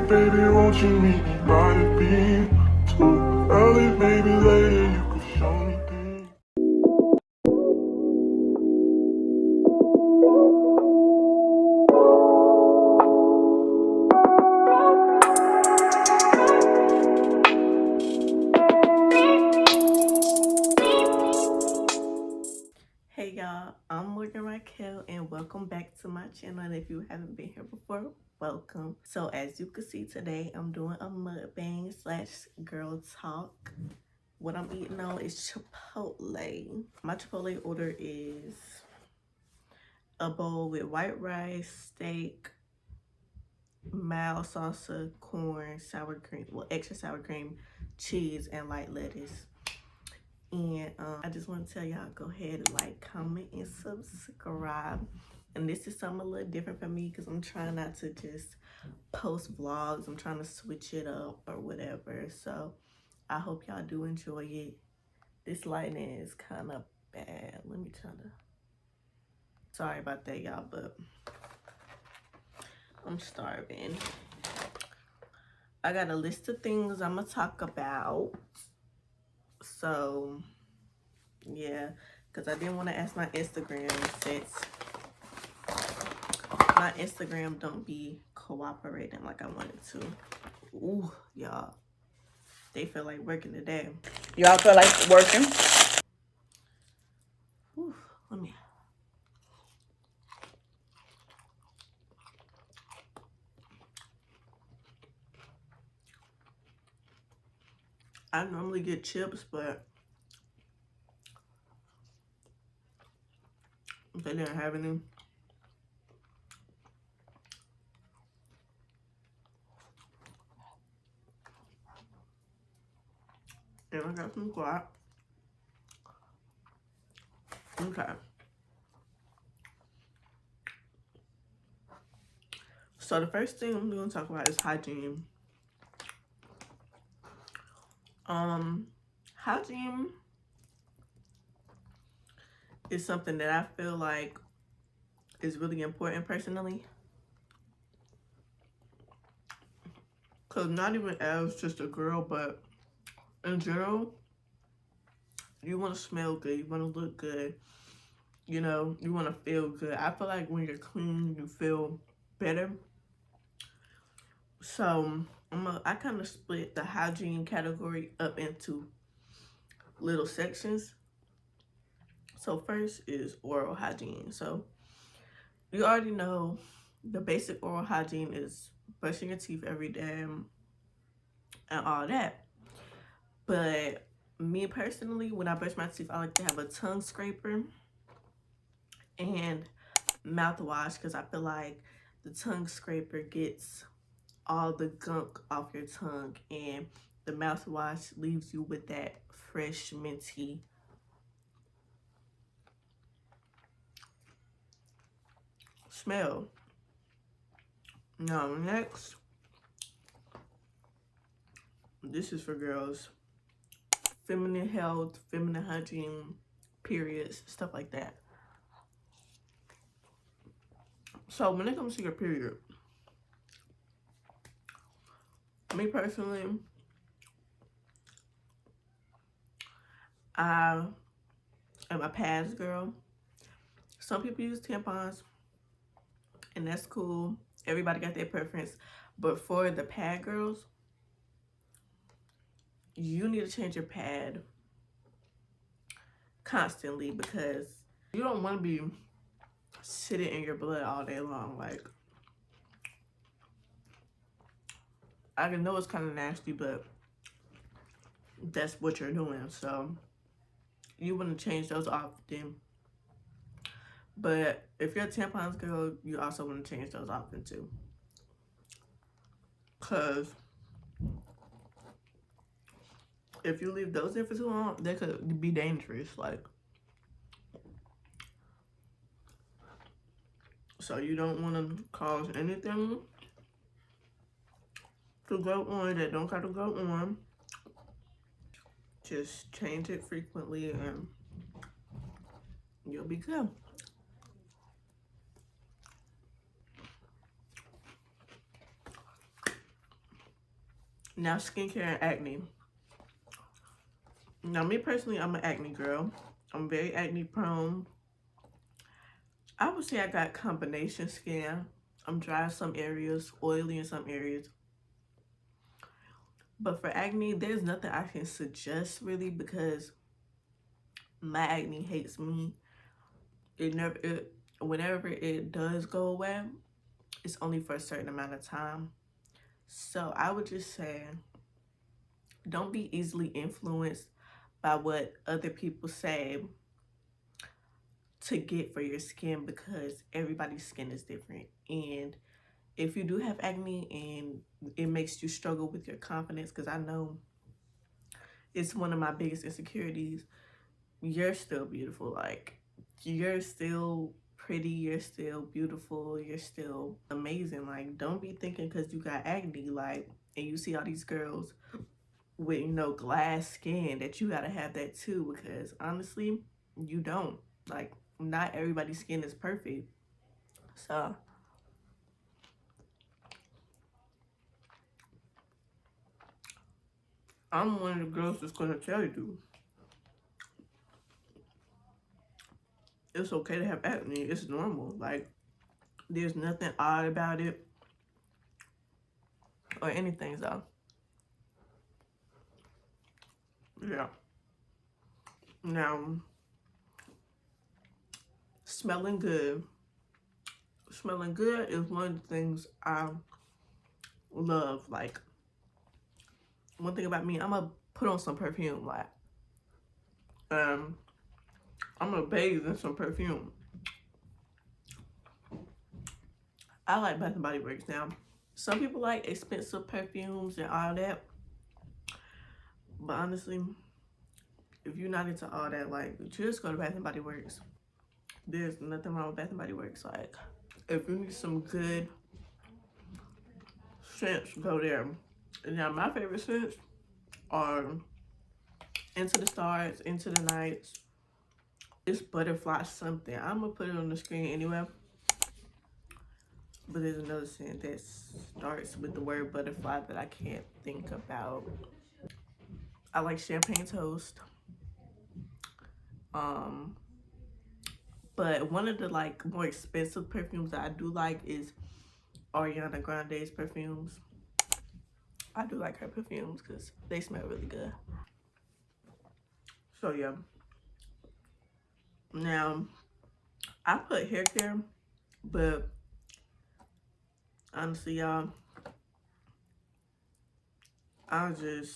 baby, won't you meet me by the beach? Too early, maybe later, you could show me things. Hey y'all, I'm Morgan Raquel and welcome back to my channel. And if you haven't been here before, welcome. So as you can see today, I'm doing a mukbang / girl talk. What I'm eating on is chipotle. My chipotle order is a bowl with white rice, steak, mild salsa, corn, sour cream, well extra sour cream, cheese, and light lettuce. And I just want to tell y'all, go ahead and like, comment, and subscribe. And this is something a little different for me because I'm trying not to just post vlogs. I'm trying to switch it up or whatever. So I hope y'all do enjoy it. This lighting is kind of bad. Let me try to. Sorry about that, y'all, but I'm starving. I got a list of things I'm going to talk about. So yeah, because I didn't want to ask my Instagram since my Instagram don't be cooperating like I wanted to. Ooh, y'all, they feel like working today. Y'all feel like working? Ooh, let me. I normally get chips, but they didn't have any. And I got some guac. Okay. So the first thing I'm going to talk about is hygiene. Hygiene is something that I feel like is really important personally. Cause not even as just a girl, but in general, you want to smell good, you want to look good, you know, you want to feel good. I feel like when you're clean, you feel better. So I kind of split the hygiene category up into little sections. So first is oral hygiene. So you already know the basic oral hygiene is brushing your teeth every day and all that. But me personally, when I brush my teeth, I like to have a tongue scraper and mouthwash because I feel like the tongue scraper gets all the gunk off your tongue and the mouthwash leaves you with that fresh minty smell. Now next, this is for girls. Feminine health, feminine hygiene, periods, stuff like that. So when it comes to your period, me personally, I am a pads girl. Some people use tampons, and that's cool. Everybody got their preference. But for the pad girls, you need to change your pad constantly because you don't want to be sitting in your blood all day long. Like, I know it's kind of nasty, but that's what you're doing. So you want to change those often. But if you're a tampons girl, you also want to change those often too. Because if you leave those in for too long, they could be dangerous. Like, so you don't want to cause anything to go on that don't gotta go on. Just change it frequently and you'll be good. Now, skincare and acne. Now, me personally, I'm an acne girl. I'm very acne prone. I would say I got combination skin. I'm dry in some areas, oily in some areas. But for acne, there's nothing I can suggest really because my acne hates me. Whenever it does go away, it's only for a certain amount of time. So I would just say, don't be easily influenced by what other people say to get for your skin because everybody's skin is different. And if you do have acne and it makes you struggle with your confidence, because I know it's one of my biggest insecurities, you're still beautiful. Like, you're still pretty, you're still beautiful, you're still amazing. Like, don't be thinking because you got acne, like, and you see all these girls with, you know, glass skin that you gotta have that too, because honestly, you don't. Like, not everybody's skin is perfect. So, I'm one of the girls that's gonna tell you it's okay to have acne. It's normal. Like, there's nothing odd about it or anything. So, yeah. Now, smelling good. Smelling good is one of the things I love. Like, one thing about me, I'm gonna put on some perfume. Like, I'm gonna bathe in some perfume. I like Bath and Body Works now. Some people like expensive perfumes and all that, but honestly, if you're not into all that, like, just go to Bath and Body Works. There's nothing wrong with Bath and Body Works. Like, if you need some good scents, go there. Now, my favorite scents are Into the Stars, Into the Nights. It's Butterfly something. I'm gonna put it on the screen anyway. But there's another scent that starts with the word butterfly that I can't think about. I like Champagne Toast. But one of the like more expensive perfumes that I do like is Ariana Grande's perfumes. I do like her perfumes because they smell really good. So yeah. Now, I put hair care, but honestly, y'all, I'll just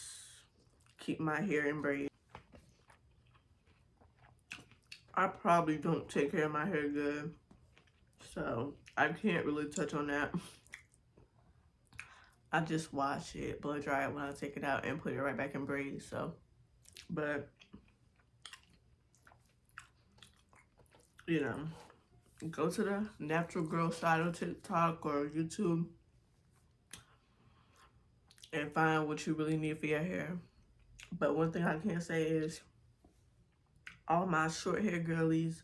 keep my hair in braids. I probably don't take care of my hair good, so I can't really touch on that. I just wash it, blow dry it when I take it out, and put it right back in braids. So, but you know, go to the natural girl side on TikTok or YouTube and find what you really need for your hair. But one thing I can say is all my short hair girlies,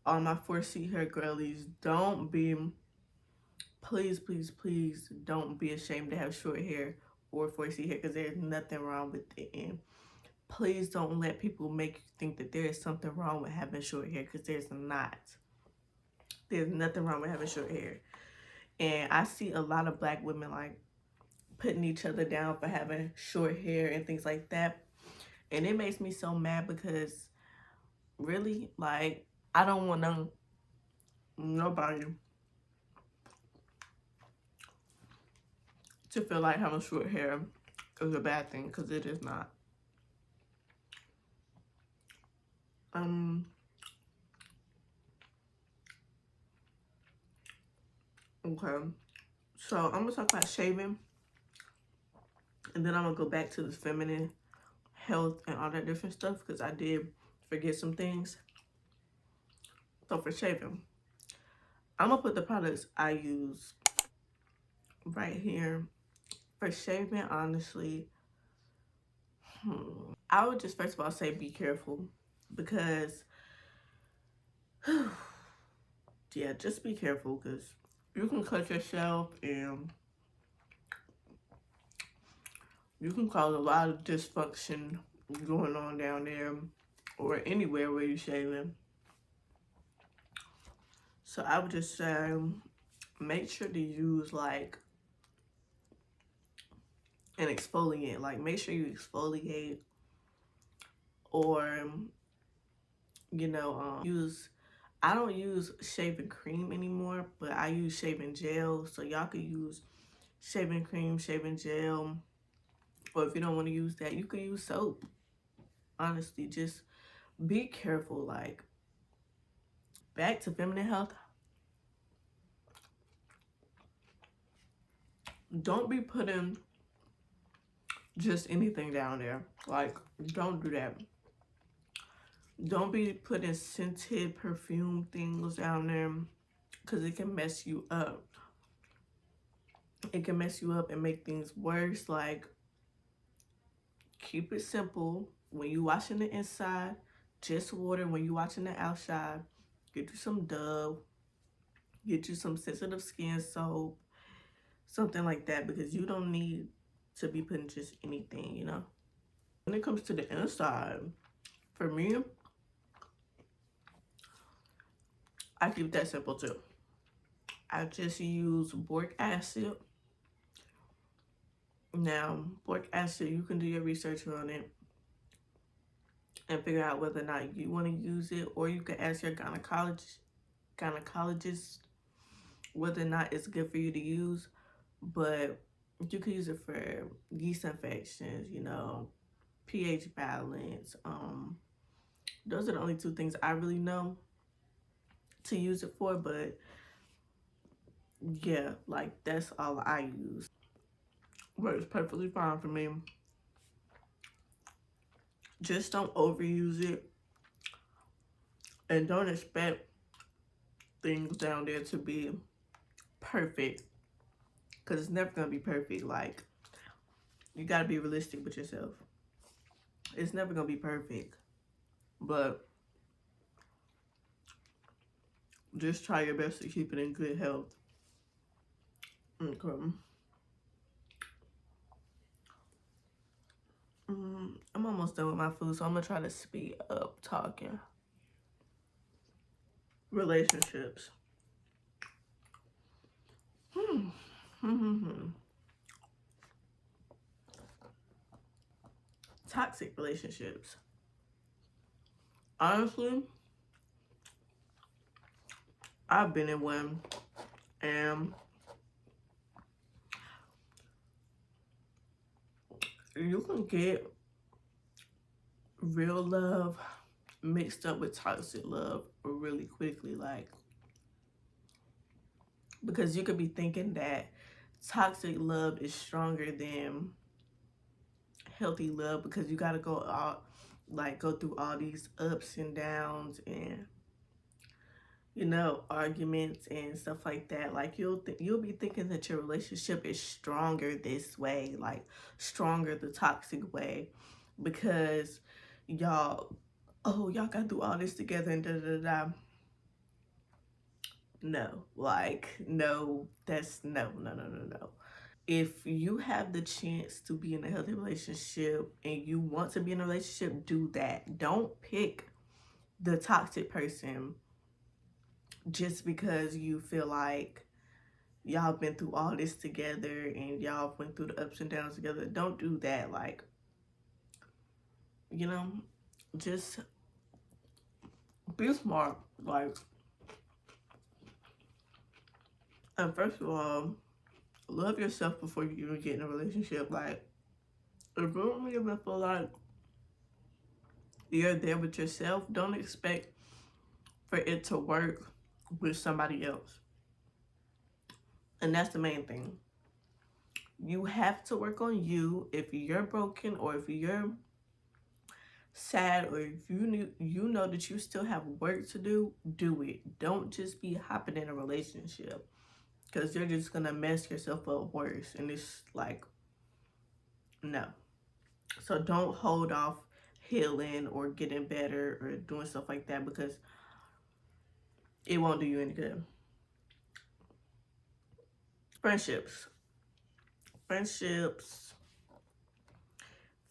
all my 4C hair girlies, don't be, please, please, please don't be ashamed to have short hair or 4C hair because there's nothing wrong with it. And please don't let people make you think that there is something wrong with having short hair because there's not. There's nothing wrong with having short hair. And I see a lot of black women like putting each other down for having short hair and things like that. And it makes me so mad because really, like, I don't want nobody to feel like having short hair is a bad thing because it is not. Okay. So I'm gonna talk about shaving and then I'm gonna go back to the feminine health and all that different stuff because I did forget some things. So for shaving, I'm gonna put the products I use right here. For shaving, honestly, I would just first of all say be careful because yeah, just be careful because you can cut yourself and you can cause a lot of dysfunction going on down there or anywhere where you're shaving. So I would just say make sure to use like an exfoliant. Like make sure you exfoliate, or use, I don't use shaving cream anymore, but I use shaving gel. So y'all could use shaving cream, shaving gel, or if you don't want to use that, you can use soap. Honestly, just be careful. Like, back to feminine health, don't be putting just anything down there. Like, don't do that. Don't be putting scented perfume things down there, because it can mess you up. It can mess you up and make things worse. Like, keep it simple. When you washing the inside, just water. When you washing the outside, get you some Dove, get you some sensitive skin soap, something like that, because you don't need to be putting just anything, you know. When it comes to the inside, for me, I keep that simple too. I just use boric acid. Now, boric acid, you can do your research on it and figure out whether or not you want to use it, or you can ask your gynecologist whether or not it's good for you to use. But you can use it for yeast infections, you know, pH balance. Those are the only two things I really know to use it for, but yeah, like that's all I use. But it's perfectly fine for me. Just don't overuse it, and don't expect things down there to be perfect, because it's never gonna be perfect. Like, you gotta be realistic with yourself. It's never gonna be perfect, but just try your best to keep it in good health. Okay. I'm almost done with my food, so I'm gonna try to speed up talking. Relationships. Toxic relationships. Honestly, I've been in one, and you can get real love mixed up with toxic love really quickly. Like, because you could be thinking that toxic love is stronger than healthy love, because you got to go through all these ups and downs and, you know, arguments and stuff like that. Like, you'll be thinking that your relationship is stronger this way, like stronger the toxic way, because y'all got through all this together and da da da. No, like, no, that's no. If you have the chance to be in a healthy relationship and you want to be in a relationship, do that. Don't pick the toxic person just because you feel like y'all been through all this together and y'all went through the ups and downs together. Don't do that. Like, you know, just be smart. Like, and first of all, love yourself before you even get in a relationship. Like, if you don't even feel like you're there with yourself, don't expect for it to work with somebody else. And that's the main thing. You have to work on you. If you're broken, or if you're sad, or if you know that you still have work to do it. Don't just be hopping in a relationship, because you're just gonna mess yourself up worse. And it's like, no. So don't hold off healing or getting better or doing stuff like that, because it won't do you any good. Friendships.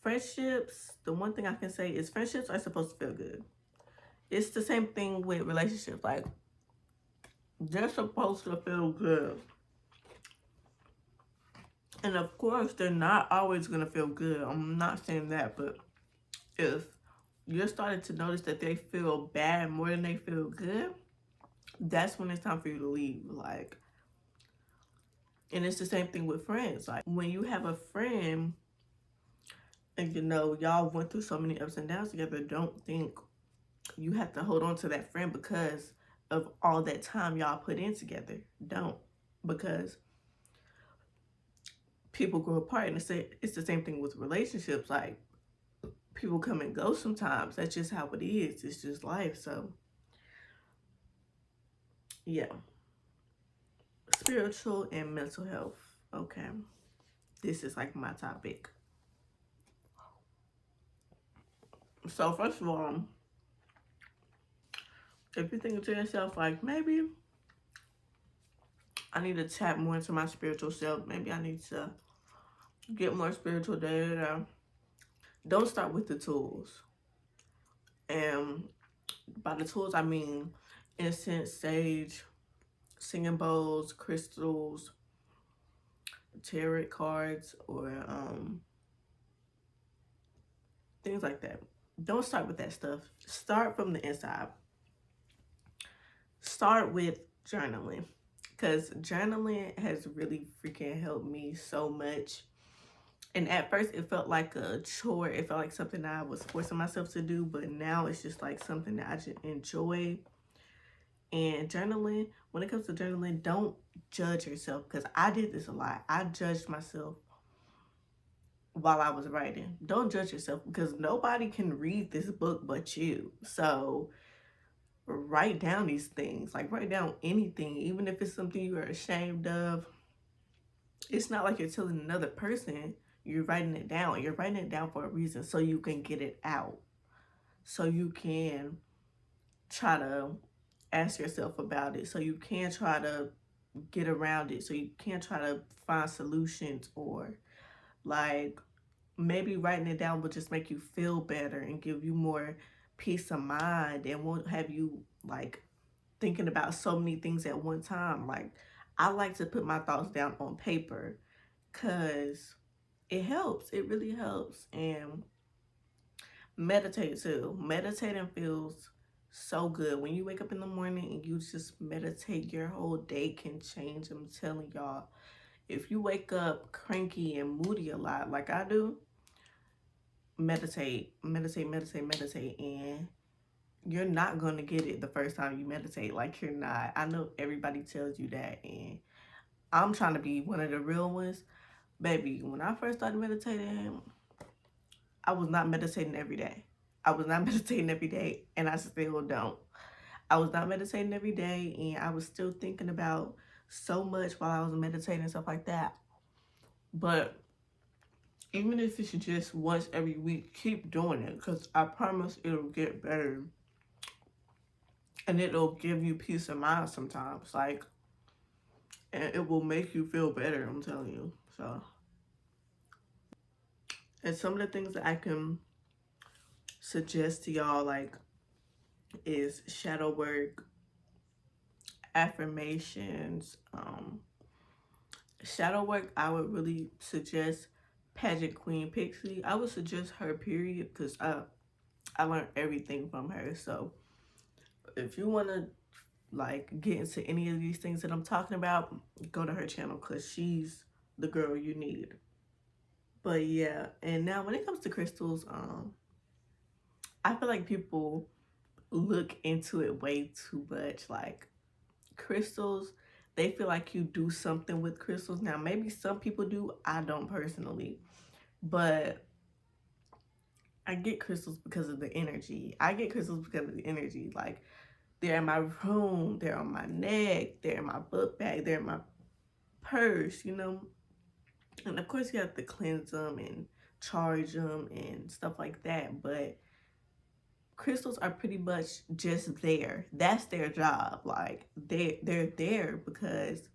friendships, the one thing I can say is friendships are supposed to feel good. It's the same thing with relationships. Like, they're supposed to feel good. And of course, they're not always going to feel good. I'm not saying that, but if you're starting to notice that they feel bad more than they feel good, that's when it's time for you to leave. Like, and it's the same thing with friends. Like, when you have a friend and y'all went through so many ups and downs together, don't think you have to hold on to that friend because of all that time y'all put in together. Don't. Because people grow apart, and it's the same thing with relationships. Like, people come and go sometimes. That's just how it is. It's just life. So, yeah. Spiritual and mental health. Okay. This is like my topic. So, first of all, if you're thinking to yourself, like, maybe I need to tap more into my spiritual self. Maybe I need to get more spiritual data. Don't start with the tools. And by the tools, I mean incense, sage, singing bowls, crystals, tarot cards, or things like that. Don't start with that stuff. Start from the inside. Start with journaling, because journaling has really freaking helped me so much. And at first it felt like a chore. It felt like something that I was forcing myself to do, but now it's just like something that I just enjoy. And journaling, when it comes to journaling, don't judge yourself, because I did this a lot. I judged myself while I was writing. Don't judge yourself, because nobody can read this book but you. So write down these things. Like, write down anything, even if it's something you are ashamed of. It's not like you're telling another person. You're writing it down. You're writing it down for a reason, so you can get it out. So you can try to ask yourself about it. So you can try to get around it. So you can try to find solutions, or like, maybe writing it down will just make you feel better and give you more peace of mind, and won't have you like thinking about so many things at one time. Like, I like to put my thoughts down on paper, because it helps. It really helps. And meditate too. Meditating feels so good. When you wake up in the morning and you just meditate, your whole day can change. I'm telling y'all. If you wake up cranky and moody a lot, like I do, meditate, and you're not going to get it the first time you meditate. Like, you're not. I know everybody tells you that, and I'm trying to be one of the real ones. Baby, when I first started meditating, I was not meditating every day. I was not meditating every day, and I still don't. I was not meditating every day, and I was still thinking about so much while I was meditating and stuff like that. But even if it's just once every week, keep doing it, because I promise it'll get better. And it'll give you peace of mind sometimes. Like, and it will make you feel better, I'm telling you. So, and some of the things that I can suggest to y'all, like, is shadow work, affirmations. Shadow work, I would really suggest Pageant Queen Pixie. I would suggest her, period, because I learned everything from her. So if you want to like get into any of these things that I'm talking about, go to her channel, because she's the girl you need. But yeah, and now when it comes to crystals, I feel like people look into it way too much. Like, crystals, they feel like you do something with crystals. Now, maybe some people do. I don't personally. But I get crystals because of the energy. I get crystals because of the energy. Like, they're in my room, they're on my neck, they're in my book bag, they're in my purse, And of course, you have to cleanse them and charge them and stuff like that. But crystals are pretty much just there. That's their job. Like, they're there because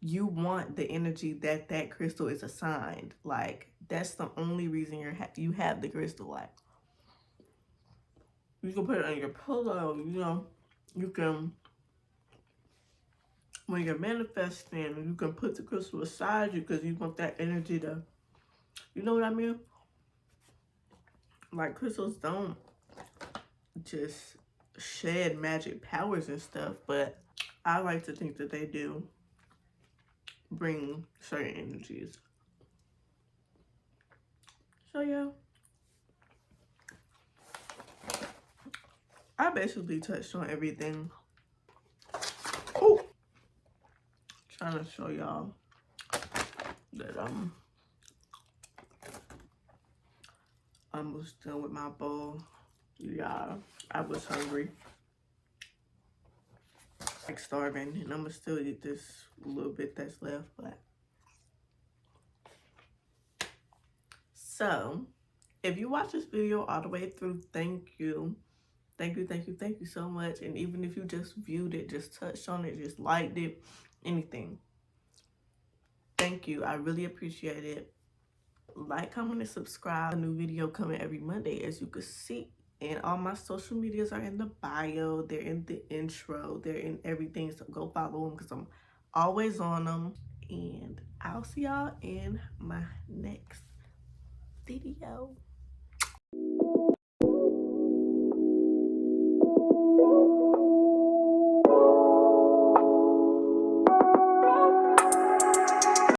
you want the energy that crystal is assigned. Like, That's the only reason you have the crystal light. You can put it on your pillow, you know. You can, when you're manifesting, you can put the crystal beside you because you want that energy to, you know what I mean? Like, crystals don't just shed magic powers and stuff, but I like to think that they do bring certain energies. So yeah, I basically touched on everything. Oh, trying to show y'all that I'm almost done with my bowl. Yeah, I was hungry, like starving, and I'm gonna still eat this little bit that's left. But so, if you watch this video all the way through, thank you. Thank you, thank you, thank you so much. And even if you just viewed it, just touched on it, just liked it, anything, thank you. I really appreciate it. Like, comment, and subscribe. A new video coming every Monday, as you can see. And all my social medias are in the bio. They're in the intro. They're in everything. So go follow them because I'm always on them. And I'll see y'all in my next video.